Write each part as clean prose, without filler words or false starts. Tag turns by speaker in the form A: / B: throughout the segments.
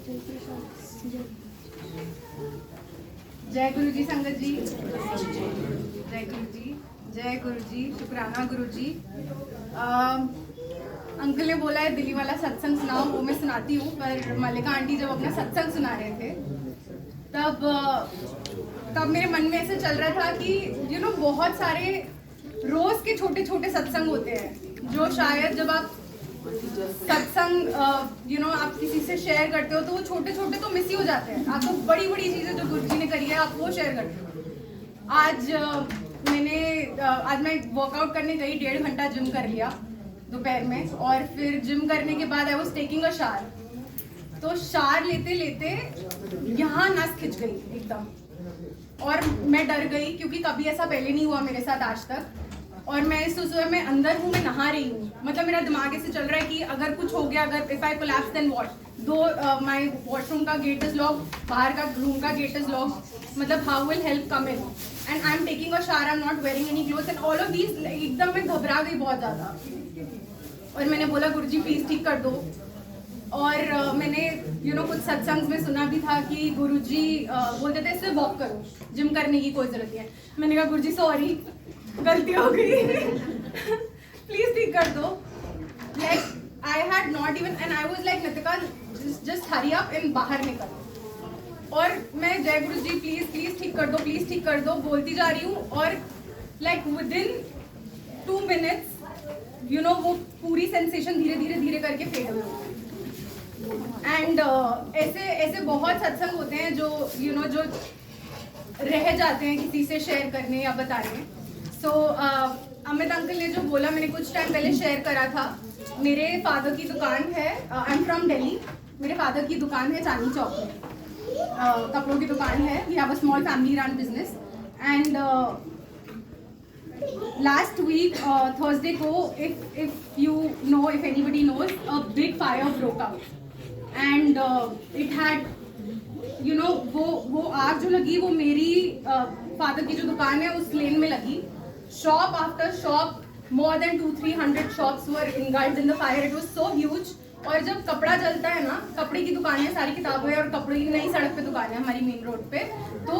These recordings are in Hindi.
A: जय गुरु जी संगत जी, जय गुरु जी, जय गुरु जी, शुक्राना गुरु जी। अंकल ने बोला है दिल्ली वाला सत्संग सुनाओ, वो मैं सुनाती हूँ। पर मल्लिका आंटी जब अपना सत्संग सुना रहे थे तब मेरे मन में ऐसे चल रहा था कि बहुत सारे रोज के छोटे छोटे सत्संग होते हैं जो शायद जब आप सत्संग आप किसी से शेयर करते हो तो वो छोटे छोटे तो मिस ही हो जाते हैं। आप तो बड़ी बड़ी चीजें जो गुरु जी ने करी है आप वो शेयर करते हो। आज मैं वर्कआउट करने गई, 1.5 घंटा जिम कर लिया दोपहर में, और फिर जिम करने के बाद I was taking a shower. तो शावर लेते लेते यहाँ नस खिंच गई एकदम, और मैं डर गई क्योंकि कभी ऐसा पहले नहीं हुआ मेरे साथ आज तक। और मैं इस समय मैं अंदर हूँ, मैं नहा रही हूँ, मतलब मेरा दिमाग ऐसे चल रहा है कि अगर कुछ हो गया, अगर if I collapse then what. My washroom का गेट इज लॉक, बाहर का रूम का गेट इज लॉक, मतलब how will help come in, and I am taking a shower, I am not wearing any clothes and all of these. एकदम मैं घबरा गई बहुत ज्यादा, और मैंने बोला गुरुजी प्लीज ठीक कर दो। और मैंने कुछ सत्संग में सुना भी था कि गुरुजी बोलते थे इससे वॉक करो, जिम करने की कोई जरूरत नहीं है। मैंने कहा गुरुजी सॉरी, गलती हो गई, प्लीज ठीक कर दो। Like I had not even, and I was like Nitika just hurry up and बाहर निकल। और मैं जय गुरु जी प्लीज प्लीज ठीक कर दो, प्लीज ठीक कर दो बोलती जा रही हूँ, और लाइक विदिन 2 मिनट्स वो पूरी सेंसेशन धीरे धीरे धीरे करके फेड हो गई। एंड ऐसे बहुत सत्संग होते हैं जो जो रह जाते हैं किसी से शेयर करने या बताने। सो अमित अंकल ने जो बोला, मैंने कुछ टाइम पहले शेयर करा था। मेरे फादर की दुकान है, आई एम फ्रॉम दिल्ली, मेरे फादर की दुकान है चांदनी चौक में, कपड़ों की दुकान है। We have a small family run business. And last week Thursday को, if you know, if anybody knows, a big fire broke out, and it had वो आग जो लगी वो मेरी फादर की जो दुकान है उस लेन में लगी। Shop after shop, more than 200-300 shops were engulfed in the fire. It was so huge. और जब कपड़ा जलता है ना, कपड़े की दुकान है, सारी किताबें और कपड़े की नई सड़क पे दुकान है हमारी मेन रोड पे, तो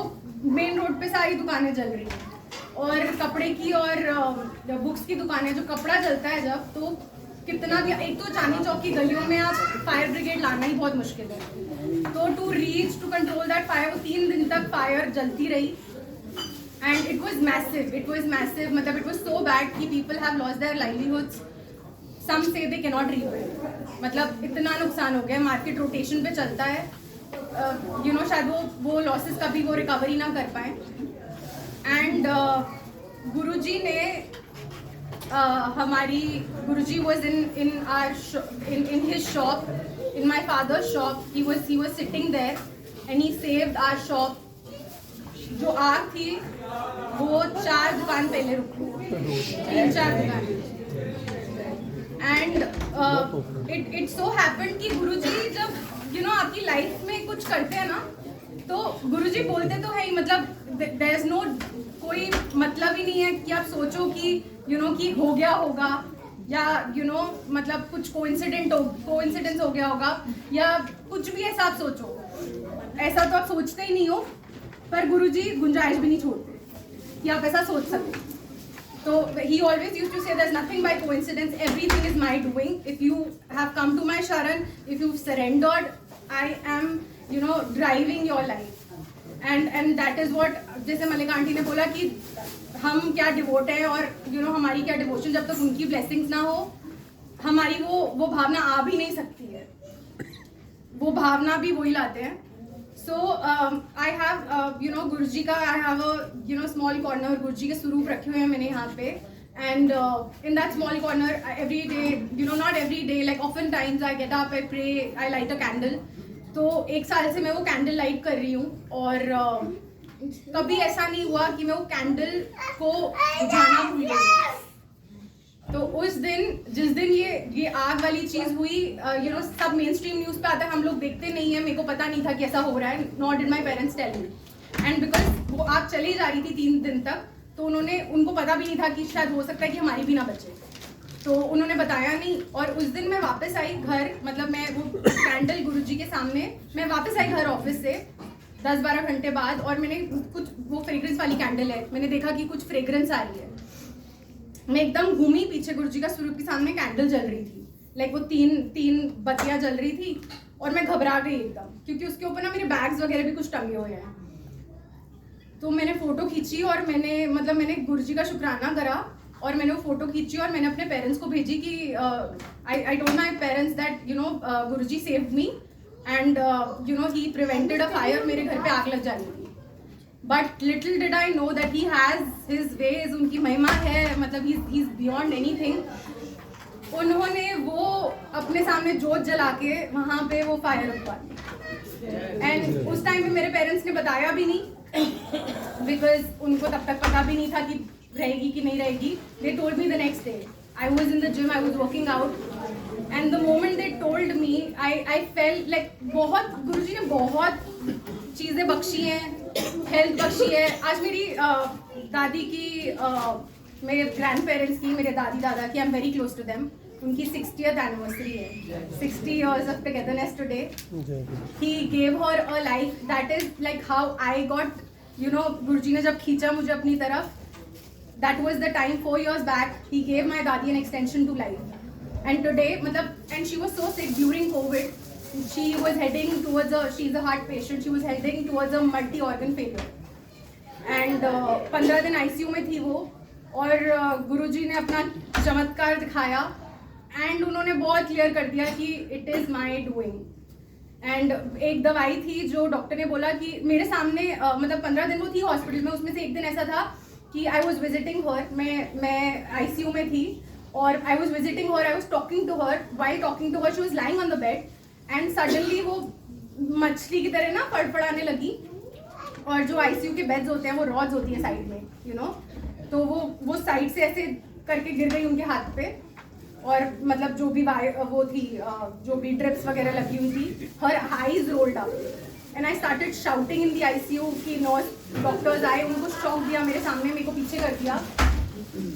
A: मेन रोड पे सारी दुकानें जल रही हैं। और कपड़े की और बुक्स की दुकान है, जो कपड़ा जलता है जब, तो कितना भी, एक तो चांदनी चौक की गलियों में आप फायर ब्रिगेड लाना ही बहुत मुश्किल है। तो टू कंट्रोल दैट फायर, वो 3 दिन तक फायर जलती रही। एंड इट वॉज मैसिव, मतलब इट वॉज सो बैड कि people have lost their livelihoods, some से दे कैन नॉट रीबिल्ड। मतलब इतना नुकसान हो गया, मार्केट रोटेशन पे चलता है, शायद वो लॉसेस कभी वो रिकवरी ना कर पाए। एंड गुरुजी ने गुरुजी was in his shop, in my father's shop. He was sitting there and he saved our shop. जो आग थी वो 4 दुकान पहले रुकी, 3-4 दुकान। एंड इट सो हैपेंड कि गुरुजी जब आपकी लाइफ में कुछ करते हैं ना, तो गुरुजी बोलते तो है ही, मतलब देयर इज नो कोई मतलब ही नहीं है कि आप सोचो कि कि हो गया होगा, या मतलब कुछ कोइंसिडेंस हो गया होगा, या कुछ भी ऐसा आप सोचो, ऐसा तो आप सोचते ही नहीं हो। पर गुरुजी गुंजाइश भी नहीं छोड़ते कि आप ऐसा सोच सकते। तो he always used to say there's nothing by coincidence, everything is my doing. If you have come to my sharan, if you've surrendered, I am driving your life. And that is what, जैसे मल्लिका आंटी ने बोला कि हम क्या डिवोट हैं, और हमारी क्या डिवोशन, जब तक उनकी ब्लेसिंग्स ना हो हमारी वो भावना आ भी नहीं सकती है। वो भावना भी वही लाते हैं। सो आई हैव गुरुजी का, I have a small corner, Guruji के स्वरूप रखे हुए हैं मैंने यहाँ पे। And in that small corner every day, not every day, like often times I get up, I pray, I light a candle. तो 1 साल से मैं वो कैंडल लाइट कर रही हूँ, और कभी ऐसा नहीं हुआ कि मैं वो कैंडल को बुझाना भूल गई। तो उस दिन, जिस दिन ये आग वाली चीज हुई, सब मेन स्ट्रीम न्यूज पे आता है, हम लोग देखते नहीं है, मेरे को पता नहीं था कि ऐसा हो रहा है, not did my parents tell me. And because वो आग चली जा रही थी 3 दिन तक, तो उनको पता भी नहीं था कि शायद हो सकता है कि हमारी भी ना बचे, तो उन्होंने बताया नहीं। और उस दिन मैं वापस आई घर, मतलब मैं वो कैंडल गुरुजी के सामने, मैं वापस आई घर ऑफिस से 10-12 घंटे बाद, और मैंने कुछ, वो फ्रेग्रेंस वाली कैंडल है, मैंने देखा कि कुछ फ्रेग्रेंस आ रही है। मैं एकदम घूमी, पीछे गुरुजी का स्वरूप के सामने कैंडल जल रही थी, लाइक वो तीन बत्तियां जल रही थी, और मैं घबरा गई एकदम, क्योंकि उसके ऊपर ना मेरे बैग्स वगैरह भी कुछ टंगे हुए हैं। तो मैंने फोटो खींची और मैंने गुरुजी का शुक्राना करा, और मैंने वो फोटो खींची और मैंने अपने पेरेंट्स को भेजी कि I told my parents that Guruji saved me and he prevented a fire, मेरे घर पे आग लग जानी थी। But little did I know that he has his veg, उनकी महिमा है, मतलब ही इज बियॉन्ड एनीथिंग। उन्होंने वो अपने सामने जोत जला के वहाँ पे वो फायर रुकवा दी। एंड उस टाइम पे मेरे पेरेंट्स ने बताया भी नहीं, बिकॉज उनको तब तक पता भी नहीं था कि रहेगी कि नहीं रहेगी। They told me the next day, I was in the gym, I was working out, and the moment they told me, I felt like बहुत, गुरुजी ने बहुत चीज़ें बख्शी हैं, हेल्थ बख्शी है। आज मेरी दादी की, मेरे ग्रैंड पेरेंट्स की, मेरे दादी दादा की, I am very close to them, उनकी 60th एनिवर्सरी है, 60 years of togetherness today. He gave her a life that is like how I got, गुरुजी ने जब खींचा मुझे अपनी तरफ, that was the time 4 years back, he gave my दादी an extension to life. And today, and she was so sick during COVID, she was heading towards she's a heart patient, she was heading towards a multi-organ failure. And 15 दिन ICU में थी वो, और गुरुजी ने अपना चमत्कार दिखाया, एंड उन्होंने बहुत क्लियर कर दिया कि it is my doing. And एक दवाई थी जो डॉक्टर ने बोला कि मेरे सामने, 15 दिन वो थी हॉस्पिटल में, उसमें से एक दिन ऐसा था कि आई वॉज विजिटिंग हर, मैं ICU में थी, और I was visiting her, I was talking to her, while talking to her she was lying on the bed, and suddenly वो मछली की तरह ना फड़फड़ाने लगी, और जो ICU के बेड्स होते हैं वो रॉड्स होती है साइड में, तो वो साइड से ऐसे करके गिर गई उनके हाथ पे, और जो भी वो थी, जो भी ड्रिप्स वगैरह लगी हुई थी, her eyes rolled up, and I started shouting in the ICU कि नर्स डॉक्टर्स आए, उनको शॉक दिया मेरे सामने, मेरे को पीछे कर दिया,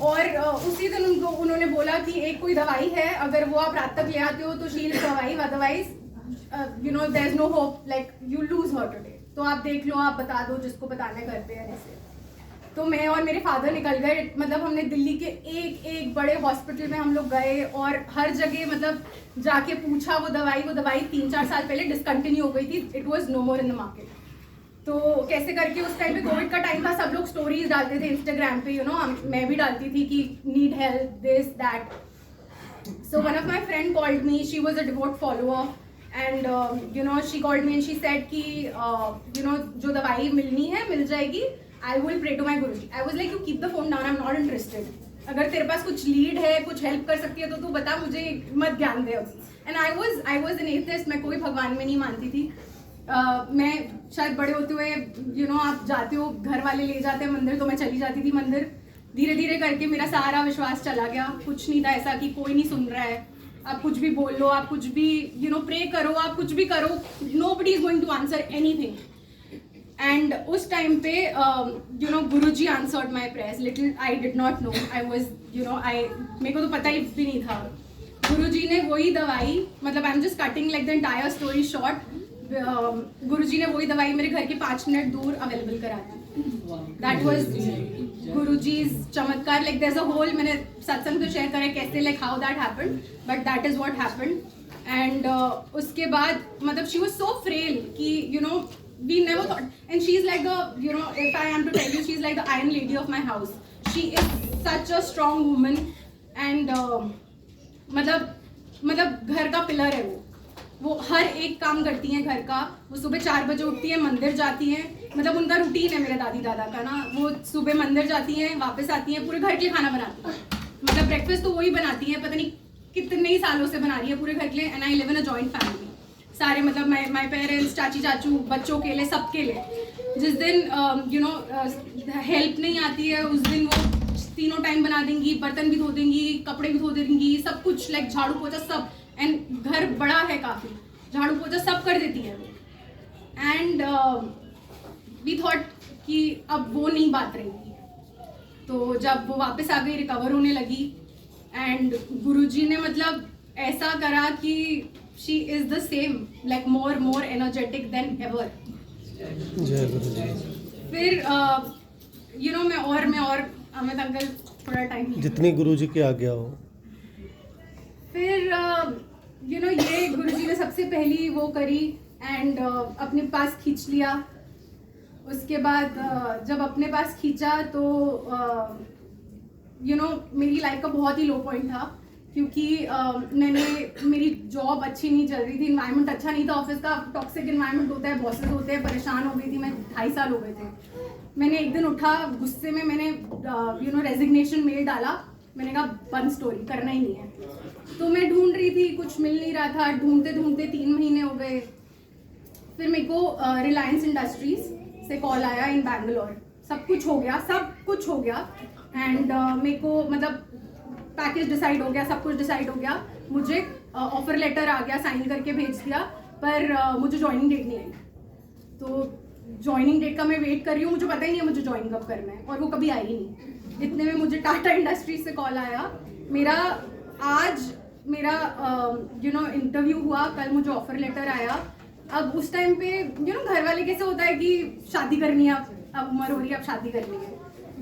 A: और उसी दिन उन्होंने बोला कि एक कोई दवाई है, अगर वो आप रात तक ले आते हो तो she will survive, otherwise there is no hope, like you lose her today. तो आप देख लो, आप बता दो जिसको बताना घर पे है ऐसे। तो मैं और मेरे फादर निकल गए, हमने दिल्ली के एक बड़े हॉस्पिटल में हम लोग गए, और हर जगह जाके पूछा, वो दवाई 3-4 साल पहले डिसकंटिन्यू हो गई थी, it was no more in the market. तो कैसे करके उस टाइम पे कोविड का टाइम था, सब लोग स्टोरीज डालते थे इंस्टाग्राम पे, मैं भी डालती थी कि need help, this that. So one of my friend called me, she was a devote follower, and she called me and she said कि जो दवाई मिलनी है मिल जाएगी, I will pray to my Guruji. I was like, you keep the phone down, I'm not interested. अगर तेरे पास कुछ लीड है, कुछ हेल्प कर सकती है तो तू बता, मुझे मत ज्ञान दे अभी। And I was an atheist, मैं कोई भगवान में नहीं मानती थी। मैं शायद बड़े होते हुए आप जाते हो, घर वाले ले जाते हैं मंदिर, तो मैं चली जाती थी मंदिर। धीरे धीरे करके मेरा सारा विश्वास चला गया, कुछ नहीं था ऐसा कि कोई नहीं सुन रहा है, आप कुछ भी बोल लो, आप कुछ भी प्रे करो, आप कुछ भी करो, nobody is going to answer anything. And उस टाइम पे Guruji answered my prayers, little I did not know, I was मेरे को तो पता ही भी नहीं था। गुरुजी ने वही दवाई, I am just cutting like the entire story short, Guruji ने वही दवाई मेरे घर के 5 मिनट दूर अवेलेबल करा दी। दैट वॉज गुरुजीज चमत्कार, like there is a hole, मैंने सत्संग तो शेयर करा कैसे, like how that happened, but that is what happened. And उसके बाद शी वॉज सो फ्रेल कि we never thought, and she's like the if I am to tell you, she's like the iron lady of my house. She is such a strong woman, and घर का पिलर है वो हर एक काम करती हैं घर का। वो सुबह 4 बजे उठती हैं, मंदिर जाती हैं, उनका रूटीन है मेरे दादी दादा का ना, वो सुबह मंदिर जाती हैं, वापस आती हैं, पूरे घर के लिए खाना बनाती हैं, ब्रेकफास्ट तो वही बनाती हैं, पता नहीं कितने ही सालों से बना रही है पूरे घर के लिए। And I live in a joint family, सारे माई पेरेंट्स, चाची चाचू, बच्चों के लिए, सबके लिए। जिस दिन हेल्प नहीं आती है, उस दिन वो तीनों टाइम बना देंगी, बर्तन भी धो देंगी, कपड़े भी धो देंगी, सब कुछ, लाइक झाड़ू पोछा सब। एंड घर बड़ा है काफ़ी, झाड़ू पोछा सब कर देती है वो। एंड वी थॉट कि अब वो नहीं बात रहेगी। तो जब वो वापस आ गई, रिकवर होने लगी, एंड गुरुजी ने ऐसा करा कि she is the same, like more energetic than ever.
B: जय गुरु जी।
A: फिर मैं और अमित अंकल थोड़ा टाइम
B: जितनी गुरु जी की आज्ञा हो।
A: फिर ये गुरु जी ने सबसे पहली वो करी एंड अपने पास खींच लिया। उसके बाद जब अपने पास खींचा तो मेरी लाइफ का बहुत ही लो पॉइंट था, क्योंकि मेरी जॉब अच्छी नहीं चल रही थी, इन्वायरमेंट अच्छा नहीं था ऑफिस का, टॉक्सिक इन्वायरमेंट होता है, बॉसेस होते हैं, परेशान हो गई थी मैं, 2.5 साल हो गए थे। मैंने एक दिन उठा गुस्से में, मैंने रेजिग्नेशन मेल डाला, मैंने कहा बंद स्टोरी, करना ही नहीं है। तो मैं ढूंढ रही थी, कुछ मिल नहीं रहा था, ढूंढते ढूंढते 3 महीने हो गए। फिर मेरे को रिलायंस इंडस्ट्रीज से कॉल आया इन बैंगलोर, सब कुछ हो गया एंड मेरे को मतलब पैकेज डिसाइड हो गया, सब कुछ डिसाइड हो गया, मुझे ऑफर लेटर आ गया, साइन करके भेज दिया, पर मुझे ज्वाइनिंग डेट नहीं आई। तो ज्वाइनिंग डेट का मैं वेट कर रही हूँ, मुझे पता ही नहीं है मुझे ज्वाइन कब करना है, और वो कभी आई ही नहीं। इतने में मुझे टाटा इंडस्ट्रीज से कॉल आया, आज मेरा इंटरव्यू हुआ, कल मुझे ऑफर लेटर आया। अब उस टाइम पे घर वाले कैसे होता है कि शादी करनी है, अब उम्र हो रही है, अब शादी करनी है।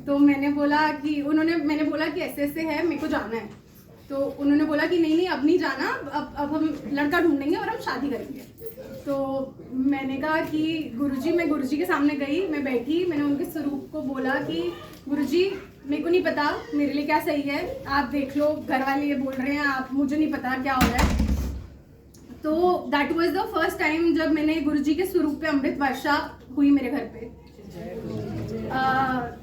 A: तो मैंने बोला कि ऐसे है, मेरे को जाना है। तो उन्होंने बोला कि नहीं अब नहीं जाना, अब हम लड़का ढूंढेंगे और हम शादी करेंगे। तो मैंने कहा कि मैं गुरुजी के सामने गई, मैं बैठी, मैंने उनके स्वरूप को बोला कि गुरुजी मेरे को नहीं पता मेरे लिए क्या सही है, आप देख लो, घर वाले ये बोल रहे हैं, आप, मुझे नहीं पता क्या हो रहा है। तो that was the first time जब मैंने गुरुजी के स्वरूप पे अमृत वर्षा हुई मेरे घर पे।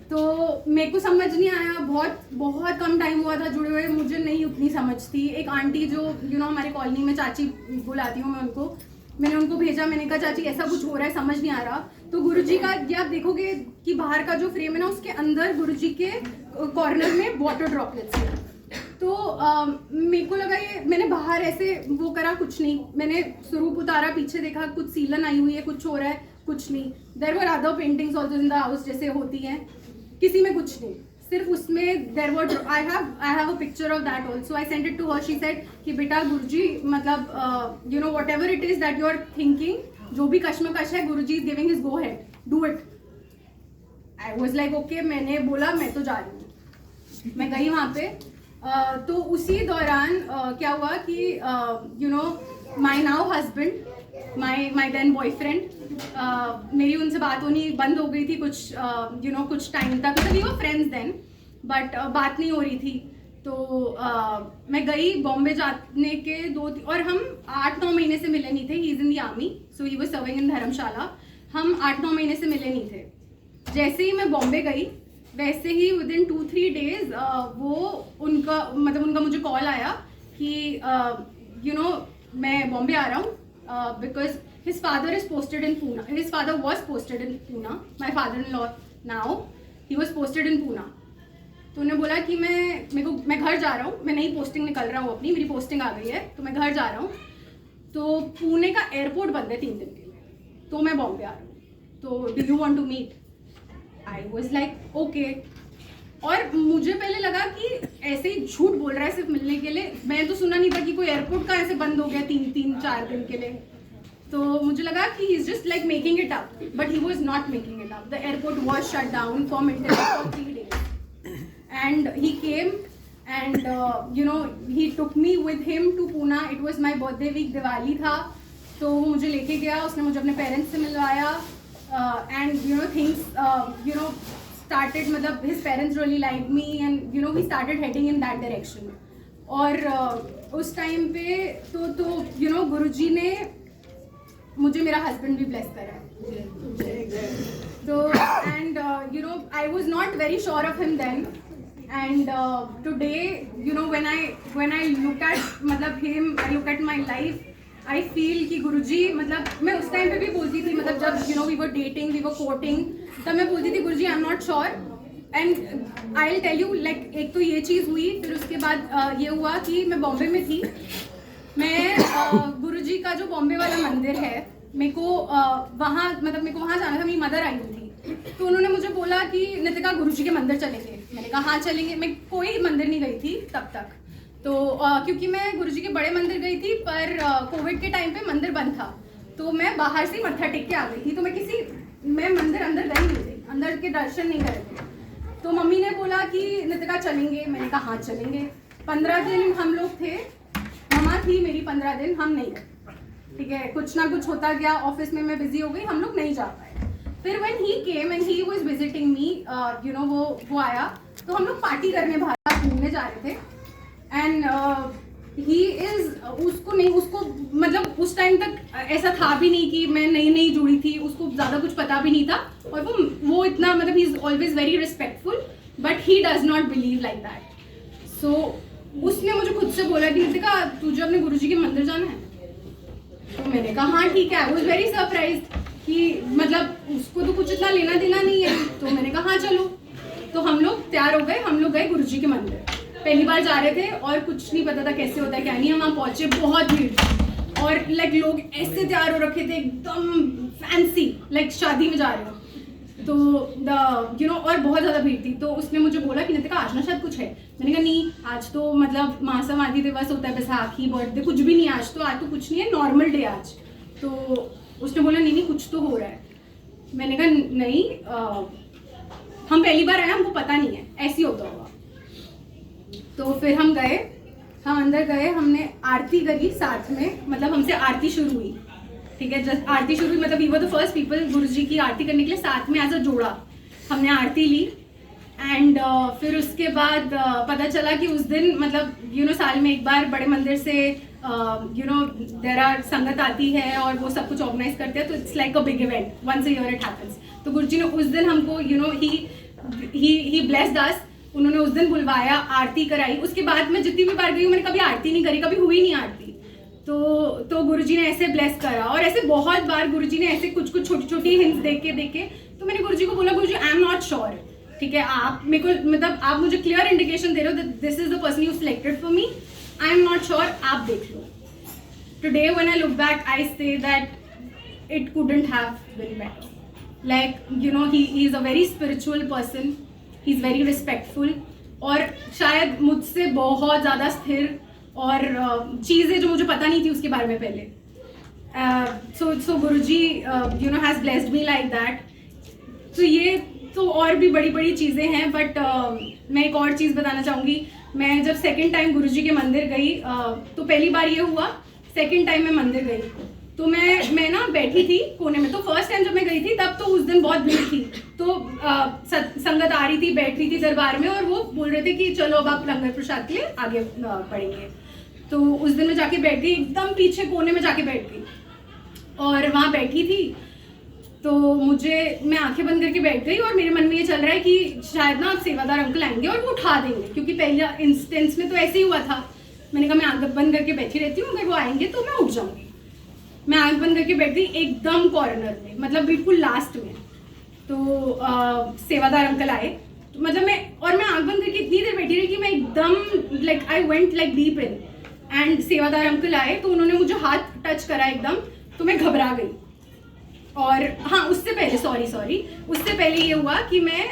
A: तो मेरे को समझ नहीं आया, बहुत कम टाइम हुआ था जुड़े हुए, मुझे नहीं उतनी समझ थी। एक आंटी जो हमारे कॉलोनी में चाची बुलाती हूँ मैं, मैंने उनको भेजा, मैंने कहा चाची ऐसा कुछ हो रहा है, समझ नहीं आ रहा। तो गुरुजी का ये आप देखोगे कि बाहर का जो फ्रेम है ना, उसके अंदर गुरुजी के कॉर्नर में वाटर ड्रॉपलेट्स है। तो मेरे को लगा ये, मैंने बाहर ऐसे वो करा, कुछ नहीं, मैंने स्वरूप उतारा, पीछे देखा, कुछ सीलन आई हुई है, कुछ हो रहा है, कुछ नहीं। There were other paintings also in the house जैसे होती हैं, किसी में कुछ नहीं, सिर्फ उसमें there were, I have a picture of that also, I sent it to her. She said कि बेटा गुरुजी मतलब whatever it is that you are thinking, जो भी कश्मकश है, Guruji is giving his go ahead, do it. I was like okay, मैंने बोला मैं तो जा रही हूँ। मैं गई वहाँ पे, तो उसी दौरान क्या हुआ कि my now husband, my then boyfriend, मेरी उनसे बात होनी बंद हो गई थी कुछ कुछ टाइम तक, मतलब we were friends then, but बात नहीं हो रही थी। तो मैं गई बॉम्बे जाने के और हम 8-9 महीने से मिले नहीं थे। He is in the army, so he was serving in Dharamshala. हम 8-9 महीने से मिले नहीं थे। जैसे ही मैं बॉम्बे गई, वैसे ही विदिन 2-3 डेज वो उनका मुझे कॉल आया कि मैं बॉम्बे आ रहा हूँ, because his father is posted in Poona, his father was posted in Poona, my father in law now, he was posted in Poona. तो उन्होंने बोला कि मैं घर जा रहा हूँ, मैं नई पोस्टिंग निकल रहा हूँ अपनी, मेरी पोस्टिंग आ गई है, तो मैं घर जा रहा हूँ। तो पुणे का एयरपोर्ट बंद है 3 दिन के लिए, तो मैं बॉम्बे आ रहा हूँ, तो do you want to meet? I was like okay. और मुझे पहले लगा कि ऐसे ही झूठ बोल रहा है सिर्फ मिलने के लिए, मैंने तो सुना नहीं था कि कोई एयरपोर्ट का ऐसे बंद हो गया 3-4 दिन के लिए। तो मुझे लगा कि he is just like making it up, but he was not making it up. The airport was shut down for maintenance for 3 days and he came and he took me with him to Pune. It was my birthday week, Diwali था, तो वो मुझे लेके गया, उसने मुझे अपने पेरेंट्स से मिलवाया and things started, मतलब his parents really liked me and we started heading in that direction. और उस टाइम पे तो गुरुजी ने मुझे मेरा हस्बैंड भी ब्लेस करा। तो and I was not very sure of him then, and today when I look at मतलब him, I look at my life, I feel कि गुरुजी, मतलब मैं उस टाइम पे भी बोलती थी, मतलब जब we were dating, we were courting, तब मैं बोलती थी Guruji I am not sure, and I will tell you, like एक तो ये चीज़ हुई, फिर उसके बाद ये हुआ कि मैं बॉम्बे में थी, मैं गुरुजी का जो बॉम्बे वाला मंदिर है, मेरे को वहाँ जाना था, मेरी मदर आई हुई थी, तो उन्होंने मुझे बोला कि नितिका गुरुजी के मंदिर चलेंगे। मैंने कहा हाँ चलेंगे। मैं कोई मंदिर नहीं गई थी तब तक, तो क्योंकि मैं गुरुजी के बड़े मंदिर गई थी, पर कोविड के टाइम पे मंदिर बंद था, तो मैं बाहर से मत्था टेक के आ गई थी। तो मैं मंदिर अंदर गई नहीं थी, अंदर के दर्शन नहीं करे थे। तो मम्मी ने बोला कि नितिका चलेंगे, मैंने कहा हाँ चलेंगे। 15 दिन हम लोग थे, मम्मा थी मेरी 15 दिन, हम नहीं गए, ठीक है। कुछ ना कुछ होता गया, ऑफिस में मैं बिजी हो गई, हम लोग नहीं जा पाए। फिर when he came and he was visiting me, you know, वो आया, तो हम लोग पार्टी करने बाहर घूमने जा रहे थे। एंड ही इज उसको मतलब उस टाइम तक ऐसा था भी नहीं कि मैं नई जुड़ी थी, उसको ज़्यादा कुछ पता भी नहीं था। और वो इतना मतलब he is always very respectful, but he does not believe like that. So उसने मुझे खुद से बोला कि नितिका तुझे अपने गुरुजी के मंदिर जाना है? तो मैंने कहा हाँ ठीक है। आई वाज वेरी सरप्राइज कि मतलब उसको तो कुछ इतना लेना देना नहीं है। तो मैंने कहा हाँ चलो। तो हम लोग तैयार हो गए, हम लोग गए गुरुजी के मंदिर। पहली बार जा रहे थे और कुछ नहीं पता था कैसे होता है क्या नहीं। हम वहाँ पहुंचे, बहुत भीड़ थी और लाइक लोग ऐसे तैयार हो रखे थे एकदम फैंसी, लाइक शादी में जा रहे हो। तो यू नो, और बहुत ज़्यादा भीड़ थी। तो उसने मुझे बोला कि नितिका आज ना शायद कुछ है। मैंने कहा नहीं, आज तो मतलब महासमाधि दिवस होता है, बैसाखी, बर्थडे, कुछ भी नहीं आज तो कुछ नहीं है, नॉर्मल डे आज। तो उसने बोला नहीं कुछ तो हो रहा है। मैंने कहा नहीं, हम पहली बार आए, हमको पता नहीं है, ऐसे ही होता होगा। तो फिर हम गए, हम अंदर गए, हमने आरती करी साथ में, मतलब हमसे आरती शुरू हुई, ठीक है। जस्ट आरती शुरू हुई, मतलब we were the first people Guruji की आरती करने के लिए साथ में एज अ जोड़ा हमने आरती ली। एंड फिर उसके बाद पता चला कि उस दिन मतलब यू नो साल में एक बार बड़े मंदिर से यू नो देयर आर संगत आती है और वो सब कुछ ऑर्गेनाइज करते हैं। तो it's like a big event, once a year it happens. तो गुरुजी ने उस दिन हमको you know he blessed us. उन्होंने उस दिन बुलवाया, आरती कराई। उसके बाद मैं जितनी भी बार गई हूँ मैंने कभी आरती नहीं करी, कभी हुई नहीं आरती। तो गुरुजी ने ऐसे ब्लेस करा। और ऐसे बहुत बार गुरुजी ने ऐसे कुछ छोटी छोटी हिंट्स देख के तो मैंने गुरुजी को बोला गुरुजी आई एम नॉट श्योर, ठीक है, आप मेरे को मतलब आप मुझे क्लियर इंडिकेशन दे रहे हो, this is the person you selected for me, I am not sure, आप देख लो। Today when I look back I say that it couldn't have been better. Like you know he is a very spiritual person, he is very respectful, और शायद मुझसे बहुत ज़्यादा स्थिर और चीज़ें जो मुझे पता नहीं थी उसके बारे में पहले। So Guruji you know has blessed me like that. तो ये तो और भी बड़ी बड़ी चीज़ें हैं, बट मैं एक और चीज़ बताना चाहूँगी। मैं जब सेकेंड टाइम गुरुजी के मंदिर गई, तो पहली बार ये हुआ, सेकेंड टाइम मैं मंदिर गई तो मैं ना बैठी थी कोने में। तो फर्स्ट टाइम जब मैं गई थी तब तो उस दिन बहुत भीड़ थी, तो संगत आ रही थी, बैठ रही थी दरबार में, और वो बोल रहे थे कि चलो अब आप लंगर प्रसाद के लिए आगे बढ़ेंगे। तो उस दिन मैं जाके बैठ गई, एकदम पीछे कोने में जाके बैठ गई और वहाँ बैठी थी। तो मैं आंखें बंद करके बैठ गई और मेरे मन में ये चल रहा है कि शायद ना सेवादार अंकल आएंगे और वो उठा देंगे, क्योंकि पहला इंस्टेंस में तो ऐसे ही हुआ था। मैंने कहा मैं आंख बंद करके बैठी रहती हूँ, अगर वो आएंगे तो मैं उठ जाऊंगी। मैं आंख बंद करके बैठ गई एकदम कॉर्नर में, मतलब बिल्कुल लास्ट में। तो सेवादार अंकल आए, तो मतलब मैं आंख बंद करके इतनी देर बैठी रही कि मैं एकदम like I went like deep in. And सेवादार अंकल आए तो उन्होंने मुझे हाथ टच करा एकदम, तो मैं घबरा गई। और हाँ, उससे पहले सॉरी उससे पहले ये हुआ कि मैं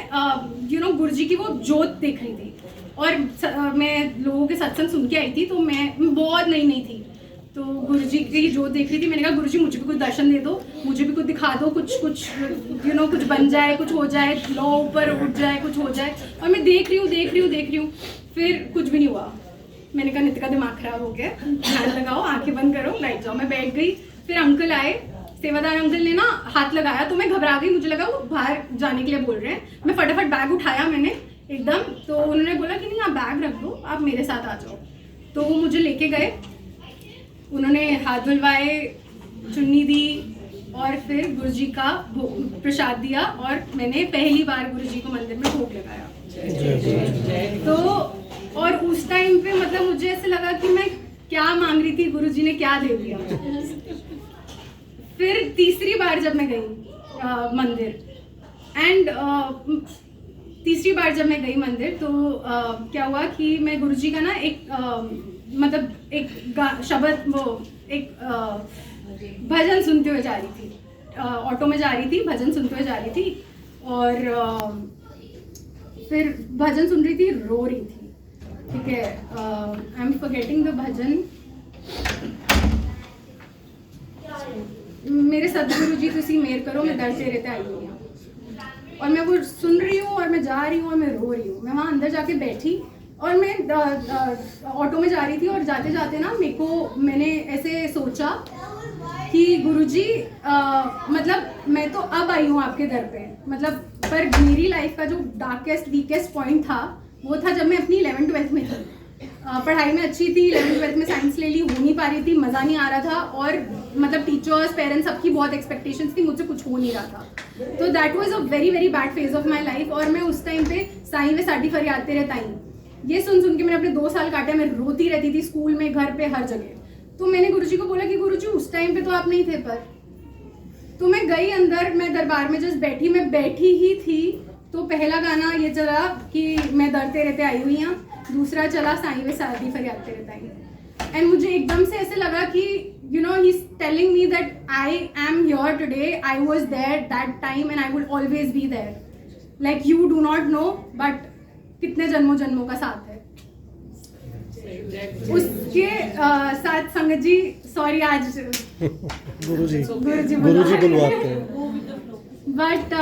A: यू नो गुरुजी की वो जोत देख रही थी, और मैं लोगों के सत्संग सुन के आई थी, तो मैं बहुत नई थी, तो गुरुजी की जोत देख रही थी। मैंने कहा गुरुजी मुझे भी कुछ दर्शन दे दो, मुझे भी कुछ दिखा दो, कुछ यू नो कुछ बन जाए, कुछ हो जाए, लो ऊपर उठ जाए, कुछ हो जाए। और मैं देख रही हूँ, फिर कुछ भी नहीं हुआ। मैंने कहा नितिका दिमाग खराब हो गया, ध्यान लगाओ, आंखें बंद करो, बैठ जाओ। मैं बैठ गई। फिर अंकल आए, सेवादार अंकल ने ना हाथ लगाया, तो मैं घबरा गई, मुझे लगा वो बाहर जाने के लिए बोल रहे हैं। मैं फटाफट बैग उठाया मैंने एकदम, तो उन्होंने बोला कि नहीं आप बैग रख दो, आप मेरे साथ आ जाओ। तो वो मुझे लेके गए, उन्होंने हाथ धुलवाए, चुन्नी दी, और फिर गुरुजी का प्रसाद दिया, और मैंने पहली बार गुरुजी को मंदिर में भोग लगाया। तो और उस टाइम पे मतलब मुझे ऐसे लगा कि मैं क्या मांग रही थी, गुरुजी ने क्या दे दिया। फिर तीसरी बार जब मैं गई मंदिर, एंड तीसरी बार जब मैं गई मंदिर, तो क्या हुआ कि मैं गुरुजी का ना एक मतलब एक शब्द, वो एक भजन सुनते हुए जा रही थी, ऑटो में जा रही थी, भजन सुनते हुए जा रही थी, और फिर भजन सुन रही थी, रो रही थी। ठीक है, आई एम फॉरगेटिंग द भजन। मेरे सदगुरु जी तुसी मेर करो, मैं दर तेरे ते आई हुई हूँ। और मैं वो सुन रही हूँ और मैं जा रही हूँ और मैं रो रही हूँ। मैं वहाँ अंदर जाके बैठी और मैं ऑटो में जा रही थी और जाते जाते ना मैंने ऐसे सोचा कि गुरुजी मतलब मैं तो अब आई हूँ आपके दर पे, मतलब पर मेरी लाइफ का जो डार्केस्ट वीकेस्ट पॉइंट था वो था जब मैं अपनी 11th-12th में थी। पढ़ाई में अच्छी थी, 11th-12th में साइंस ले ली, हो नहीं पा रही थी, मज़ा नहीं आ रहा था और मतलब टीचर्स पेरेंट्स सबकी बहुत एक्सपेक्टेशंस थी, मुझसे कुछ हो नहीं रहा था। तो that was a very very bad phase of my life. और मैं उस टाइम पे साईं वे साडी फरियाद तेरे ताईं ये सुन के मैंने अपने 2 साल काटे। मैं रोती रहती थी स्कूल में, घर पे, हर जगह। तो मैंने गुरुजी को बोला कि गुरुजी उस टाइम पे तो आप नहीं थे, पर तो मैं गई अंदर, मैं दरबार में जस्ट बैठी, मैं बैठी ही थी तो पहला गाना ये चला कि मैं दर तेरे ते आई हुई हूँ, दूसरा चला साईं वे साडी फरियाद तेरे ताईं। एंड मुझे एकदम से ऐसे लगा कि you know he is telling me that I am here today, I was there that time and I will always be there, like you do not know, but कितने जन्मों जन्मों का साथ है। उसके साथ संगत जी, सॉरी आज
B: गुरुजी
A: बुलवाते
B: बुलवाते हैं।
A: बट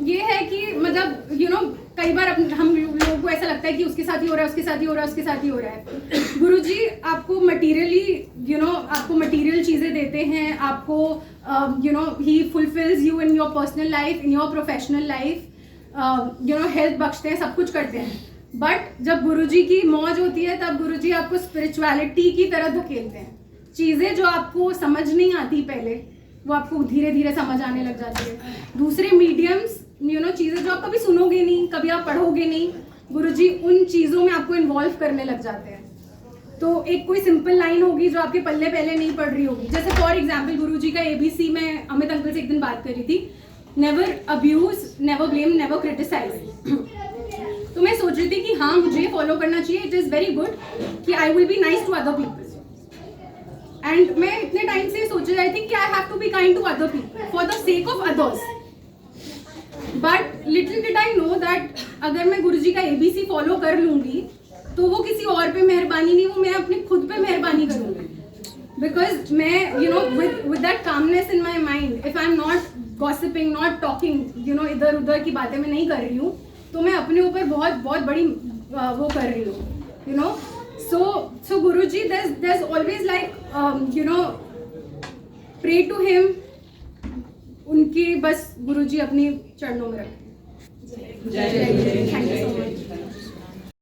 A: ये है कि मतलब यू नो कई बार हम लोगों को ऐसा लगता है कि उसके साथ ही हो रहा है, उसके साथ ही हो रहा है, उसके साथ ही हो रहा है। गुरुजी आपको मटीरियली आपको मटीरियल चीज़ें देते हैं, आपको he fulfils you in your personal life, in your professional life, health बख्शते हैं, सब कुछ करते हैं। बट जब गुरुजी की मौज होती है तब गुरुजी आपको स्पिरिचुअलिटी की तरह धकेलते हैं। चीज़ें जो आपको समझ नहीं आती पहले, वो आपको धीरे धीरे समझ आने लग जाती है। दूसरे मीडियम्स चीज़ें जो आप कभी सुनोगे नहीं, कभी आप पढ़ोगे नहीं, गुरुजी उन चीज़ों में आपको इन्वॉल्व करने लग जाते हैं। तो एक कोई सिंपल लाइन होगी जो आपके पल्ले पहले नहीं पड़ रही होगी। जैसे फॉर एग्जाम्पल गुरुजी का ABC में अमित अंकल से एक दिन बात कर रही थी, never abuse, never blame, never criticize. तो मैं सोच रही थी कि हाँ मुझे फॉलो करना चाहिए, इट इज़ वेरी गुड कि I will be nice to other people. And मैं इतने टाइम से सोच रही थी कि I have to be kind to other people for the sake of others. But little did I know that अगर मैं गुरुजी का ABC फॉलो कर लूंगी तो वो किसी और पे मेहरबानी नहीं, वो मैं अपने खुद पे मेहरबानी करूंगी। बिकॉज मैं with that calmness in my mind, if I am not gossiping, not talking, इधर उधर की बातें मैं नहीं कर रही हूँ, तो मैं अपने ऊपर बहुत बहुत बड़ी वो कर रही हूँ, So Guruji, there's always like pray to him. उनकी बस गुरुजी अपनी चरणों में रखें। जय जय। Thank you so much.